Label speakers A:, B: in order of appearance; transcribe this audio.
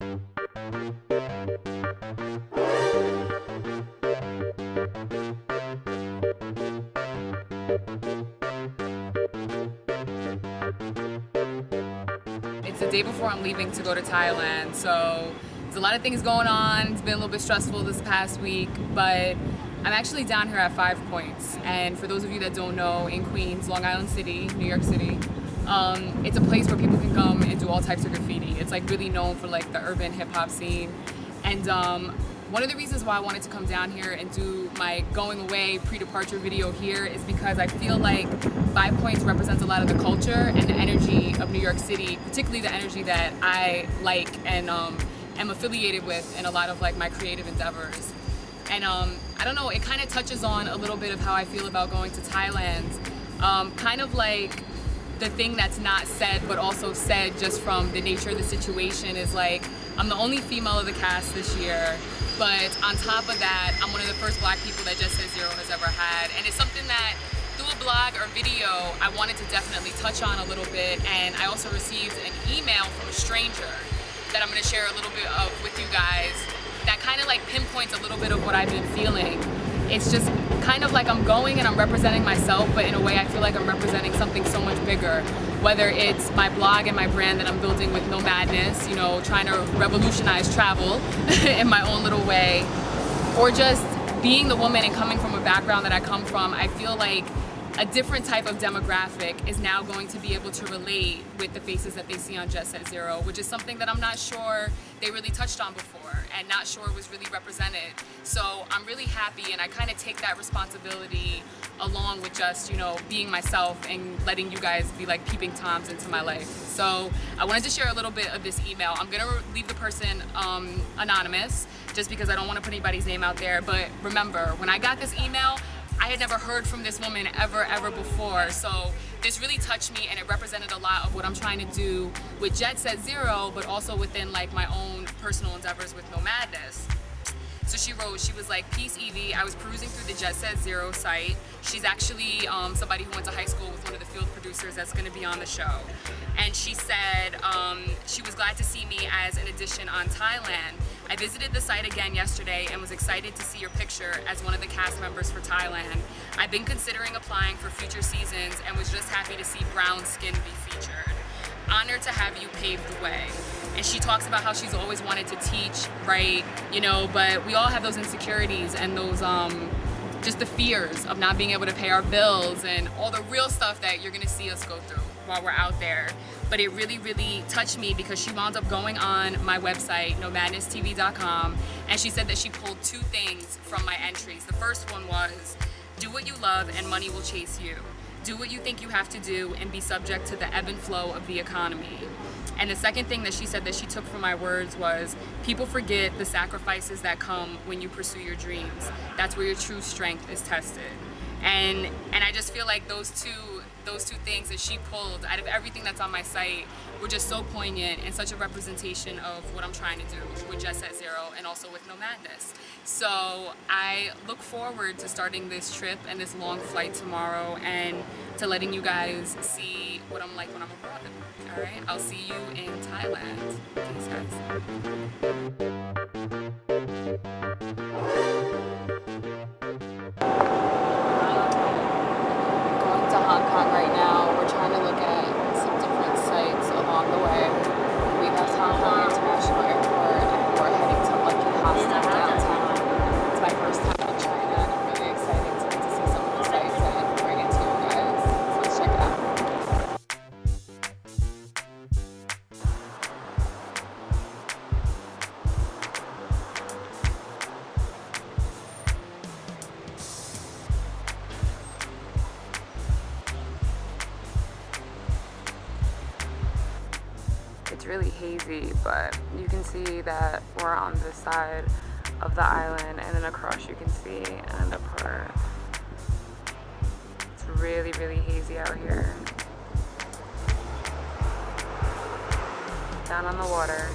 A: It's the day before I'm leaving to go to Thailand, so there's a lot of things going on. It's been a little bit stressful this past week, but I'm actually down here at 5 Points. And for those of you that don't know, in Queens, Long Island City, New York City, it's a place where people can come and do all types of graffiti. It's like really known for like the urban hip hop scene. And one of the reasons why I wanted to come down here and do my going away pre-departure video here is because I feel like 5 Points represents a lot of the culture and the energy of New York City, particularly the energy that I like and am affiliated with in a lot of like my creative endeavors. And I don't know, it kind of touches on a little bit of how I feel about going to Thailand. Kind of like the thing that's not said but also said just from the nature of the situation is like, I'm the only female of the cast this year, but on top of that, I'm one of the first black people that Jet Set Zero has ever had. And it's something that through a blog or video, I wanted to definitely touch on a little bit. And I also received an email from a stranger that I'm gonna share a little bit of with you guys that kind of like pinpoints a little bit of what I've been feeling. It's just kind of like I'm going and I'm representing myself, but in a way I feel like I'm representing something so much bigger. Whether it's my blog and my brand that I'm building with Nomad, you know, trying to revolutionize travel in my own little way, or just being the woman and coming from a background that I come from, I feel like a different type of demographic is now going to be able to relate with the faces that they see on Jet Set Zero, which is something that I'm not sure they really touched on before and not sure was really represented. So I'm really happy, and I kind of take that responsibility along with just, you know, being myself and letting you guys be like peeping toms into my life. So I wanted to share a little bit of this email. I'm gonna leave the person anonymous just because I don't want to put anybody's name out there. But remember, when I got this email, I had never heard from this woman ever before. So this really touched me, and it represented a lot of what I'm trying to do with Jet Set Zero, but also within like my own personal endeavors with Nomadness. So she wrote, she was like, "Peace, Evie. I was perusing through the Jet Set Zero site." She's actually somebody who went to high school with one of the field producers that's going to be on the show. And she said she was glad to see me as an addition on Thailand. I visited the site again yesterday and was excited to see your picture as one of the cast members for Thailand. I've been considering applying for future seasons and was just happy to see brown skin be featured. Honored to have you pave the way. And she talks about how she's always wanted to teach, right? You know, but we all have those insecurities and those just the fears of not being able to pay our bills and all the real stuff that you're gonna see us go through while we're out there. But it really touched me because she wound up going on my website, nomadnesstv.com, and she said that she pulled 2 things from my entries. The first one was, do what you love and money will chase you. Do what you think you have to do and be subject to the ebb and flow of the economy. And the second thing that she said that she took from my words was, people forget the sacrifices that come when you pursue your dreams. That's where your true strength is tested. And I just feel like those two things that she pulled out of everything that's on my site were just so poignant and such a representation of what I'm trying to do with Jet Set Zero and also with Nomadness. So I look forward to starting this trip and this long flight tomorrow and to letting you guys see what I'm like when I'm abroad. All right, I'll see you in Thailand. Peace, guys. Hong Kong right now. We're trying to look at some different sites along the way. We left Hong Kong International Airport and we're heading to Lucky Hostel downtown. It's my first time in China and I'm really excited to get to see some of the sites and bring it to you guys. So let's check it out. It's really hazy, but you can see that we're on this side of the island, and then across you can see another part. It's really hazy out here. Down on the water.